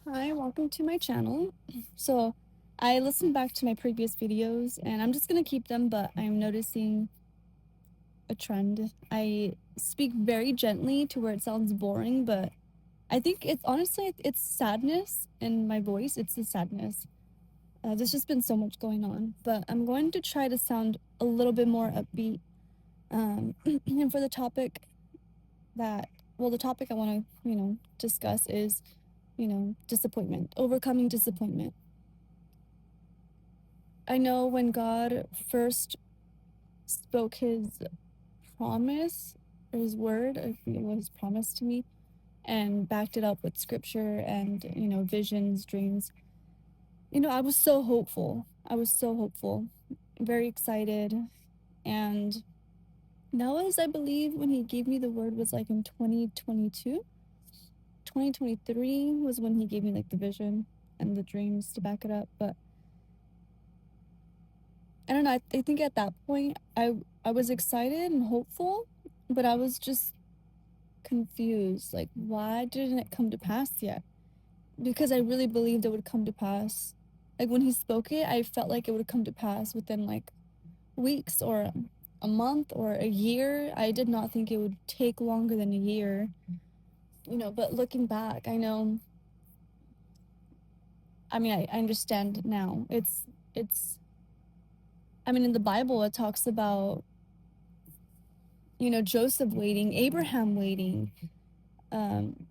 Hi, welcome to my channel. So, I listened back to my previous videos and I'm just gonna keep them, but I'm noticing a trend. I speak very gently to where it sounds boring, but I think it's honestly it's sadness in my voice. It's the sadness. There's just been so much going on, but I'm going to try to sound a little bit more upbeat. And for the topic that, the topic I want to, discuss is, disappointment, overcoming disappointment. I know when God first spoke his promise or his word, I forget what his promise to me, and backed it up with scripture and, visions, dreams. I was so hopeful. I was so hopeful, very excited. And that was, I believe, when he gave me the word was like in 2022. 2023 was when he gave me like the vision and the dreams to back it up. But I don't know. I think at that point, I was excited and hopeful, but I was just confused. Like, why didn't it come to pass yet? Because I really believed it would come to pass. Like when he spoke it, I felt like it would come to pass within like weeks or a month or a year. I did not think it would take longer than a year. But looking back, I know. I mean, I understand now. It's. I mean, in the Bible, it talks about Joseph waiting, Abraham waiting, um,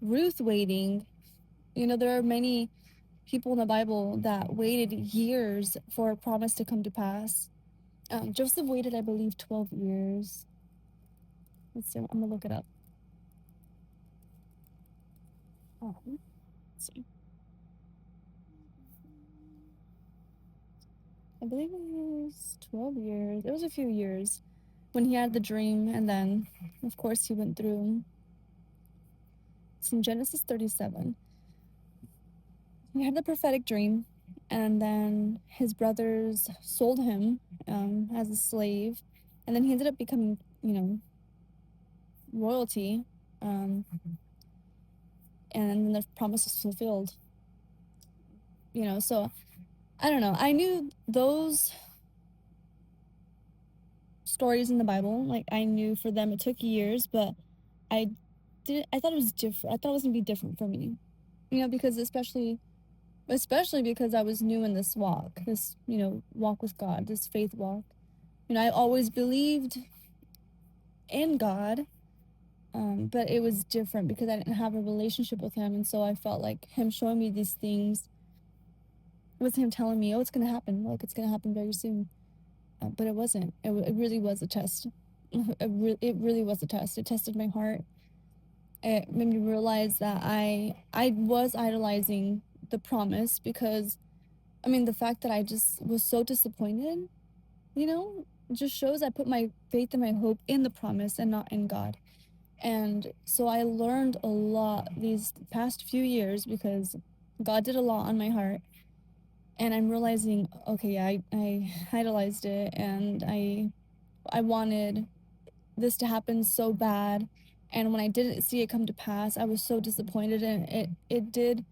Ruth waiting. There are many people in the Bible that waited years for a promise to come to pass. Joseph waited, I believe, 12 years. Let's see, I'm gonna look it up. Let's see. I believe it was 12 years. It was a few years when he had the dream, and then, of course, he went through. It's in Genesis 37. He had the prophetic dream, and then his brothers sold him as a slave, and then he ended up becoming, royalty, um, and then the promise was fulfilled. So I don't know. I knew those stories in the Bible. Like I knew for them it took years, but I I thought it was different. I thought it was gonna be different for me. Because especially because I was new in this walk, this, walk with God, this faith walk. I always believed in God, but it was different because I didn't have a relationship with him. And so I felt like him showing me these things was him telling me, oh, it's going to happen. Like, it's going to happen very soon. But it wasn't. It really was a test. It really was a test. It tested my heart. It made me realize that I was idolizing the promise because, I mean, the fact that I just was so disappointed, just shows I put my faith and my hope in the promise and not in God. And so I learned a lot these past few years because God did a lot on my heart. And I'm realizing, okay, I idolized it and I wanted this to happen so bad. And when I didn't see it come to pass, I was so disappointed, and it did,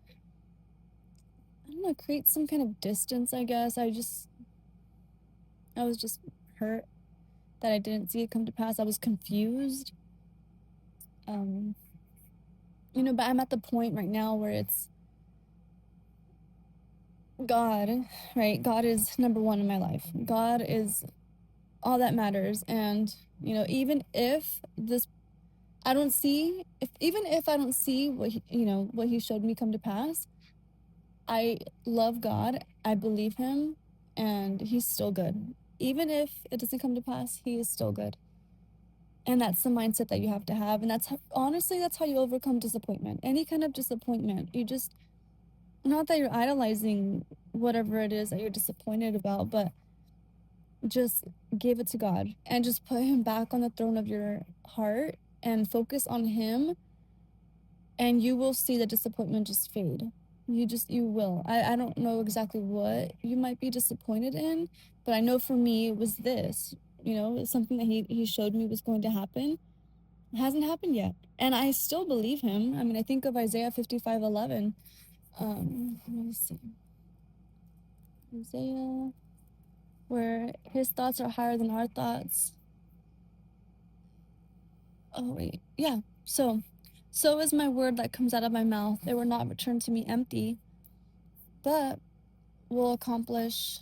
I don't know, create some kind of distance, I guess. I was just hurt that I didn't see it come to pass. I was confused. Um, but I'm at the point right now where it's God, right? God is number one in my life. God is all that matters. And, even if this, I don't see, even if I don't see what he showed me come to pass, I love God. I believe him, and he's still good. Even if it doesn't come to pass, he is still good. And that's the mindset that you have to have. And honestly, that's how you overcome disappointment. Any kind of disappointment. You just, not that you're idolizing whatever it is that you're disappointed about, but just give it to God and just put him back on the throne of your heart and focus on him, and you will see the disappointment just fade. You will. I don't know exactly what you might be disappointed in, but I know for me it was this, it's something that he showed me was going to happen. It hasn't happened yet. And I still believe him. I mean, I think of Isaiah 55:11. Let me see. Isaiah, where his thoughts are higher than our thoughts. Oh, wait. Yeah. So is my word that comes out of my mouth. It will not return to me empty, but will accomplish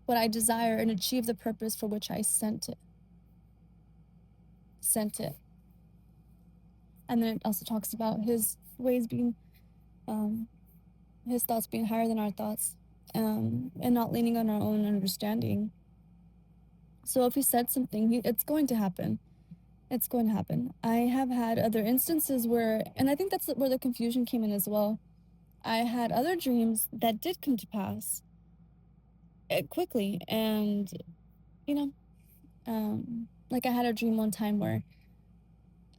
what I desire and achieve the purpose for which I sent it. And then it also talks about his ways being, his thoughts being higher than our thoughts, and not leaning on our own understanding. So if he said something, it's going to happen. It's going to happen. I have had other instances where, and I think that's where the confusion came in as well. I had other dreams that did come to pass quickly, and you know, like I had a dream one time where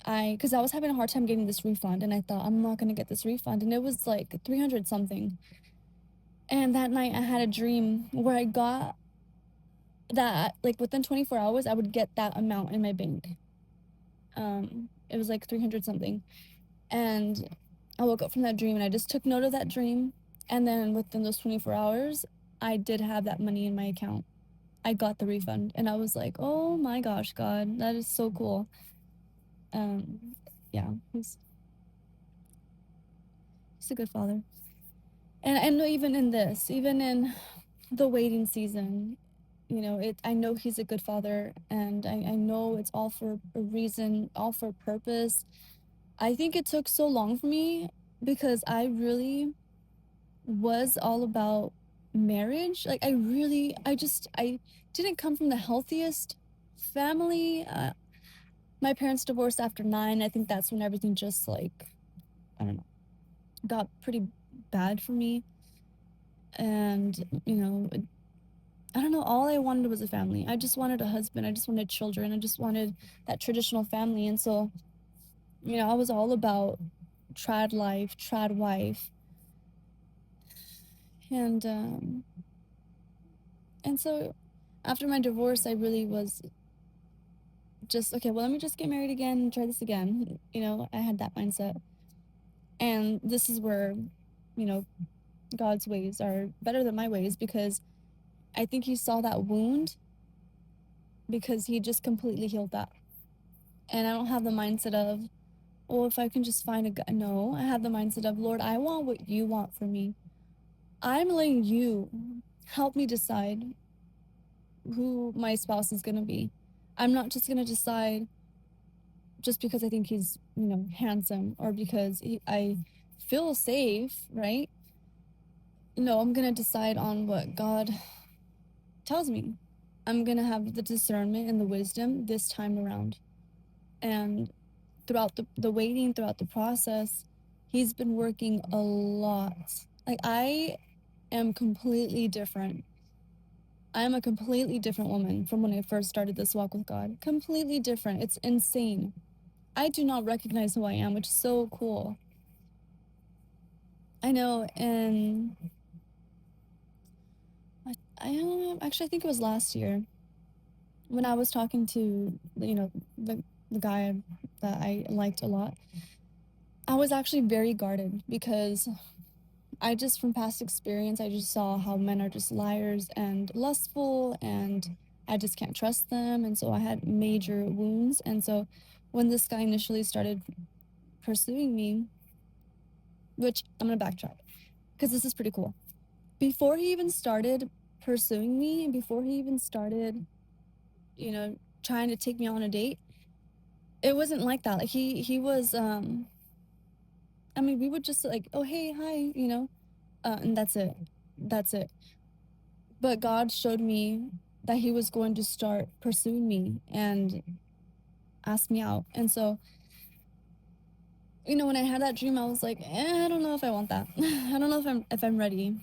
because I was having a hard time getting this refund, and I thought I'm not gonna get this refund, and it was like 300 something. And that night I had a dream where I got that, like within 24 hours, I would get that amount in my bank. It was like 300 something. And I woke up from that dream and I just took note of that dream. And then within those 24 hours, I did have that money in my account. I got the refund. And I was like, oh my gosh, God, that is so cool. Yeah, he's a good father. And I know even in this, even in the waiting season, I know he's a good father, and I know it's all for a reason, all for a purpose. I think it took so long for me because I really was all about marriage. Like I didn't come from the healthiest family. My parents divorced after 9. I think that's when everything just like, I don't know, got pretty bad for me. And, I don't know, all I wanted was a family. I just wanted a husband. I just wanted children. I just wanted that traditional family. And so, I was all about trad life, trad wife. And so after my divorce, I really was just, okay, well, let me just get married again and try this again. I had that mindset. And this is where, God's ways are better than my ways, because I think he saw that wound because he just completely healed that. And I don't have the mindset of, well, if I can just find a guy. No, I have the mindset of, Lord, I want what you want for me. I'm letting you help me decide who my spouse is going to be. I'm not just going to decide just because I think he's, handsome, or because I feel safe, right? No, I'm going to decide on what God tells me. I'm going to have the discernment and the wisdom this time around. And throughout the waiting, throughout the process, he's been working a lot. Like, I am completely different. I am a completely different woman from when I first started this walk with God. Completely different. It's insane. I do not recognize who I am, which is so cool. I know, and actually, I think it was last year when I was talking to, the guy that I liked a lot. I was actually very guarded because from past experience, I just saw how men are just liars and lustful, and I just can't trust them. And so I had major wounds. And so when this guy initially started pursuing me, which I'm going to backtrack because this is pretty cool. Before he even started pursuing me, and before he even started, trying to take me on a date, it wasn't like that. Like he was, I mean, we would just like, oh, hey, hi, and that's it. That's it. But God showed me that he was going to start pursuing me and ask me out. And so, when I had that dream, I was like, I don't know if I want that. I don't know if I'm ready.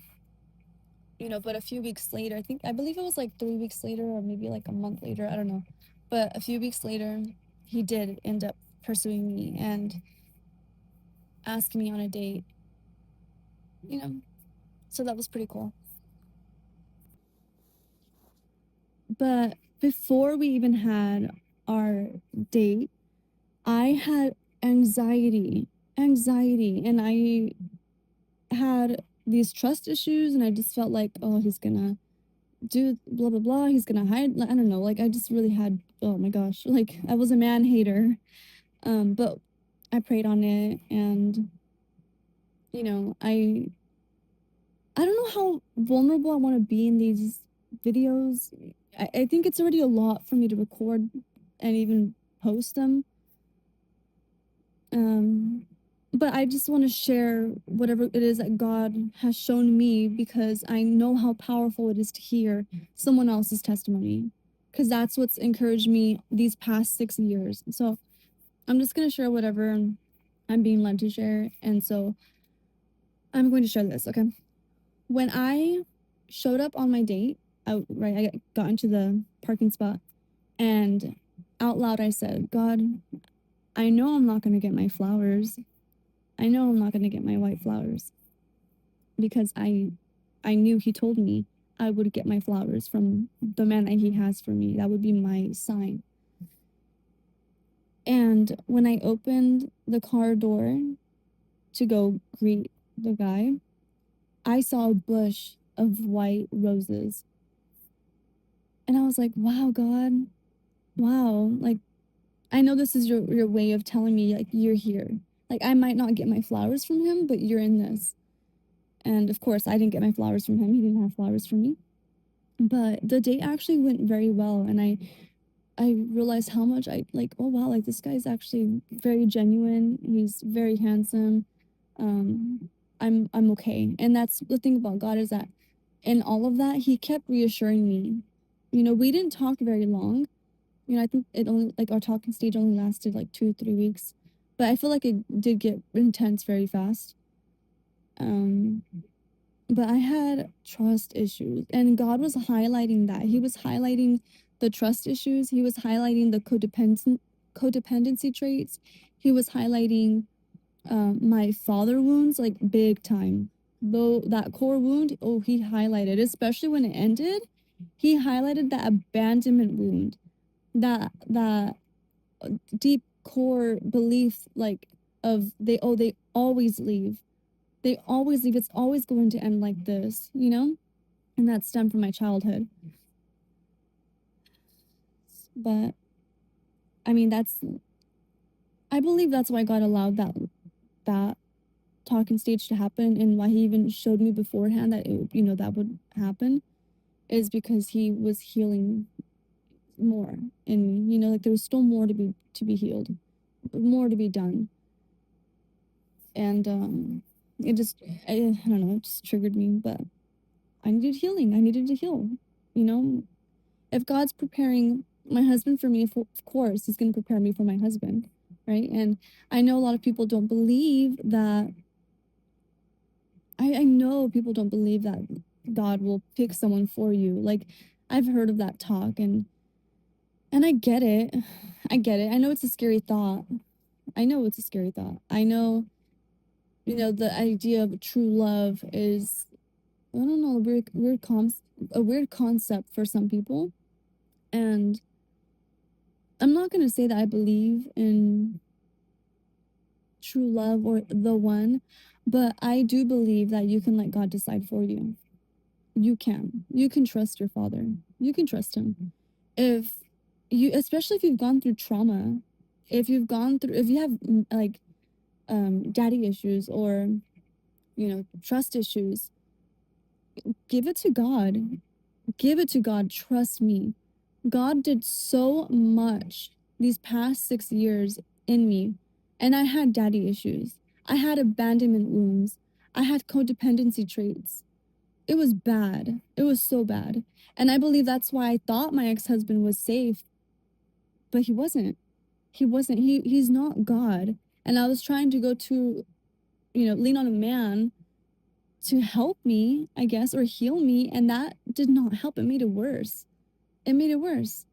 But a few weeks later, I believe it was like 3 weeks later, or maybe like a month later, I don't know. But a few weeks later, he did end up pursuing me and asking me on a date. So that was pretty cool. But before we even had our date, I had anxiety, and I had these trust issues, and I just felt like, "Oh, he's gonna do blah, blah, blah, he's gonna hide," I don't know, like, I just really had, oh my gosh, like, I was a man hater, but I prayed on it, and, you know, I don't know how vulnerable I wanna be in these videos. I think it's already a lot for me to record and even post them. Um, but I just wanna share whatever it is that God has shown me, because I know how powerful it is to hear someone else's testimony, because that's what's encouraged me these past 6 years. So, I'm just gonna share whatever I'm being led to share, and so I'm going to share this, okay? When I showed up on my date, I got into the parking spot, and out loud I said, "God, I know I'm not gonna get my flowers. I know I'm not gonna get my white flowers," because I knew He told me I would get my flowers from the man that He has for me. That would be my sign. And when I opened the car door to go greet the guy, I saw a bush of white roses. And I was like, "Wow, God, wow, like, I know this is your way of telling me, like, you're here. Like, I might not get my flowers from him, but you're in this." And, of course, I didn't get my flowers from him, he didn't have flowers for me. But the date actually went very well, and I realized how much I like, "Oh, wow, like, this guy's actually very genuine, he's very handsome, um, I'm okay." And that's the thing about God, is that in all of that, He kept reassuring me. You know, we didn't talk very long. You know, I think it only like, our talking stage only lasted, like, 2, 3 weeks, but I feel like it did get intense very fast. Um, but I had trust issues, and God was highlighting that. He was highlighting the trust issues, He was highlighting the codependency traits, He was highlighting, my father wounds, like, big time. Though that core wound, oh, He highlighted, especially when it ended, He highlighted that abandonment wound, that deep core belief, like, of they always leave. They always leave. It's always going to end like this, you know? And that stemmed from my childhood. But I mean, I believe that's why God allowed that talking stage to happen, and why He even showed me beforehand that that would happen, is because He was healing more in me. You know, like, there was still more to be healed, more to be done. And it just I don't know, it just triggered me, but I needed healing. I needed to heal. You know, if God's preparing my husband for me, of course, He's going to prepare me for my husband, right? And I know a lot of people don't believe that. I know people don't believe that God will pick someone for you. Like, I've heard of that talk, and I get it. I get it. I know it's a scary thought. I know it's a scary thought. I know, the idea of true love is, I don't know, a weird concept for some people. And I'm not gonna say that I believe in true love or the one, but I do believe that you can let God decide for you. You can. You can trust your father. You can trust him. If especially if you've gone through trauma, if you have like daddy issues, or trust issues, give it to God. Give it to God. Trust me. God did so much these past 6 years in me. And I had daddy issues. I had abandonment wounds. I had codependency traits. It was bad. It was so bad. And I believe that's why I thought my ex-husband was safe, but he wasn't. He wasn't. He's not God. And I was trying to go to, lean on a man to help me, I guess, or heal me, and that did not help. It made it worse. It made it worse.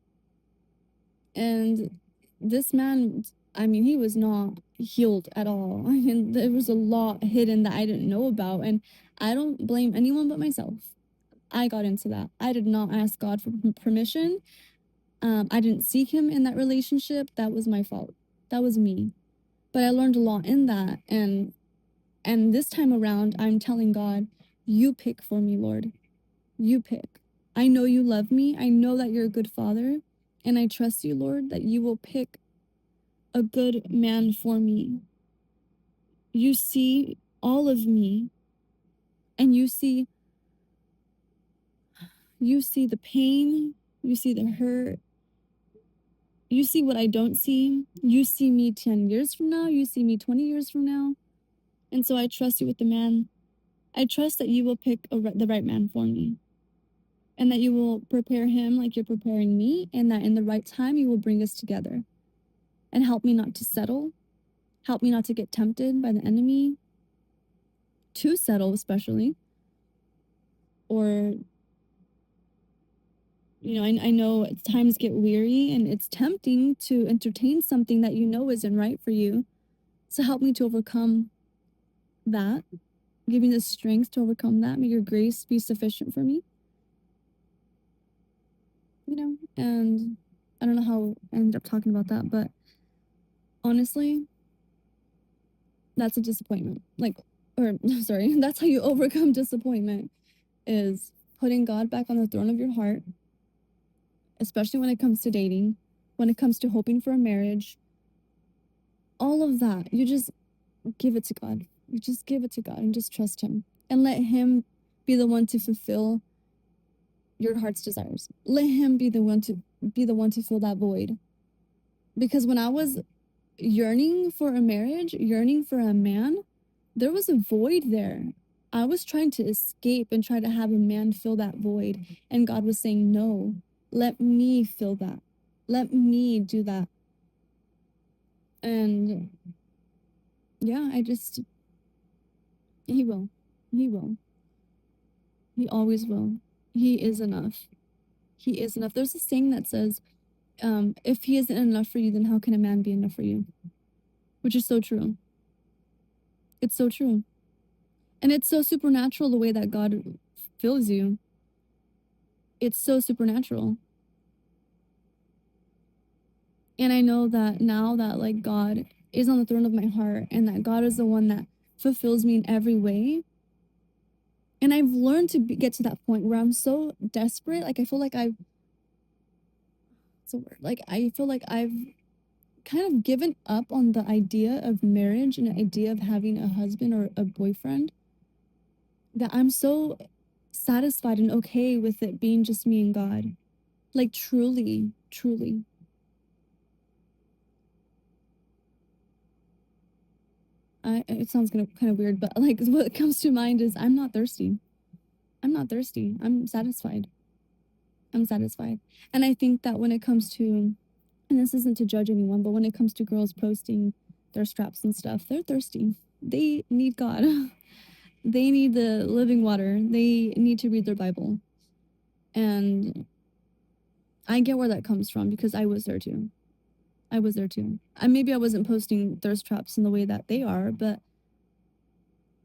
And this man, I mean, he was not healed at all. And there was a lot hidden that I didn't know about. And I don't blame anyone but myself. I got into that. I did not ask God for permission. I didn't seek him in that relationship. That was my fault. That was me. But I learned a lot in that, and this time around, I'm telling God, you pick for me, Lord. You pick. I know you love me. I know that you're a good father. And I trust you, Lord, that you will pick a good man for me. You see all of me, and you see the pain, you see the hurt, you see what I don't see. You see me 10 years from now, you see me 20 years from now. And so I trust you with the man. I trust that you will pick the right man for me, and that you will prepare him like you're preparing me, and that in the right time you will bring us together and help me not to settle, help me not to get tempted by the enemy to settle, especially. Or, I know times get weary and it's tempting to entertain something that you know isn't right for you. So help me to overcome that. Give me the strength to overcome that. May your grace be sufficient for me. And I don't know how I ended up talking about that, but honestly, that's a disappointment. Sorry, that's how you overcome disappointment, is putting God back on the throne of your heart, especially when it comes to dating, when it comes to hoping for a marriage, all of that. You just give it to God. You just give it to God and just trust him, and let him be the one to fulfill your heart's desires. Let him be the one to fill that void. Because when I was yearning for a marriage, yearning for a man, there was a void there. I was trying to escape and try to have a man fill that void. And God was saying, no, let me fill that. Let me do that. And yeah, he will. He will. He always will. He is enough. He is enough. There's a saying that says, if he isn't enough for you, then how can a man be enough for you? Which is so true. It's so true. And it's so supernatural the way that God fills you. It's so supernatural. And I know that now that like God is on the throne of my heart, and that God is the one that fulfills me in every way. And I've learned to get to that point where I'm so desperate. Like I feel like I feel like I've kind of given up on the idea of marriage and the idea of having a husband or a boyfriend, that I'm so satisfied and okay with it being just me and God. Like truly, truly. It sounds kind of weird, but like what comes to mind is I'm not thirsty. I'm not thirsty. I'm satisfied. I'm satisfied. And I think that when it comes to, and this isn't to judge anyone, but when it comes to girls posting their straps and stuff, they're thirsty. They need God. They need the living water. They need to read their Bible. And I get where that comes from, because I was there too. I was there too. Maybe I wasn't posting thirst traps in the way that they are, but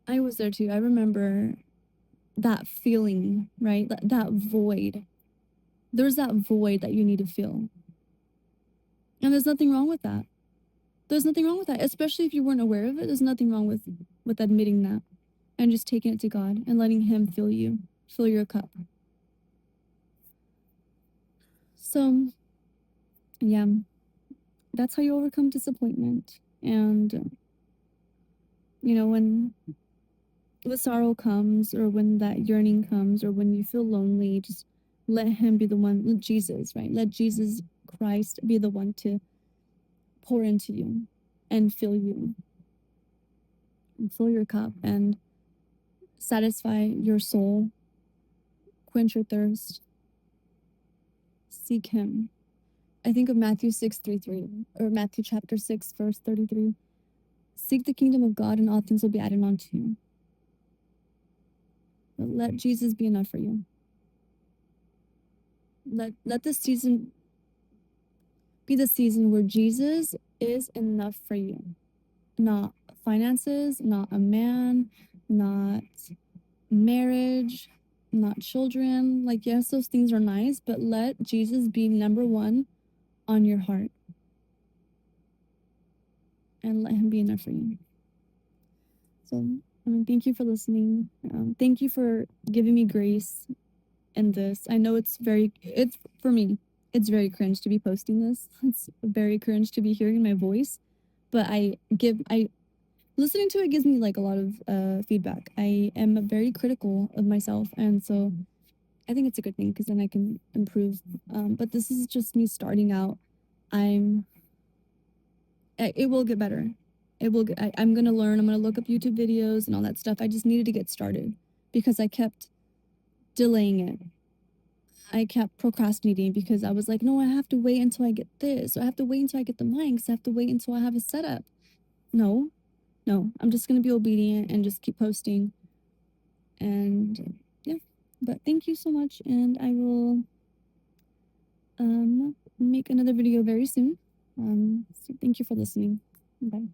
I was there too. I remember that feeling, right? That void. There's that void that you need to fill. And there's nothing wrong with that. There's nothing wrong with that, especially if you weren't aware of it. There's nothing wrong with admitting that and just taking it to God and letting him fill your cup. So, yeah, that's how you overcome disappointment. And, when the sorrow comes, or when that yearning comes, or when you feel lonely, just let him be the one, let Jesus, right? Let Jesus Christ be the one to pour into you and fill you and fill your cup and satisfy your soul, quench your thirst, seek him. I think of Matthew 6:33, or Matthew chapter 6, verse 33. Seek the kingdom of God, and all things will be added on to you. But let Jesus be enough for you. Let this season be the season where Jesus is enough for you. Not finances, not a man, not marriage, not children. Like, yes, those things are nice, but let Jesus be number one on your heart. and let him be enough for you. So, thank you for listening. Thank you for giving me grace in this. I know it's for me, it's very cringe to be posting this. It's very cringe to be hearing my voice, but listening to it gives me like a lot of feedback. I am very critical of myself, and so I think it's a good thing because then I can improve. But this is just me starting out. It will get better. I'm gonna learn. I'm gonna look up YouTube videos and all that stuff. I just needed to get started because I kept delaying it. I kept procrastinating because I was like, no, I have to wait until I get this. Or I have to wait until I get the mics. I have to wait until I have a setup. No, no, I'm just gonna be obedient and just keep posting. And yeah, but thank you so much, and I will make another video very soon. So thank you for listening. Bye.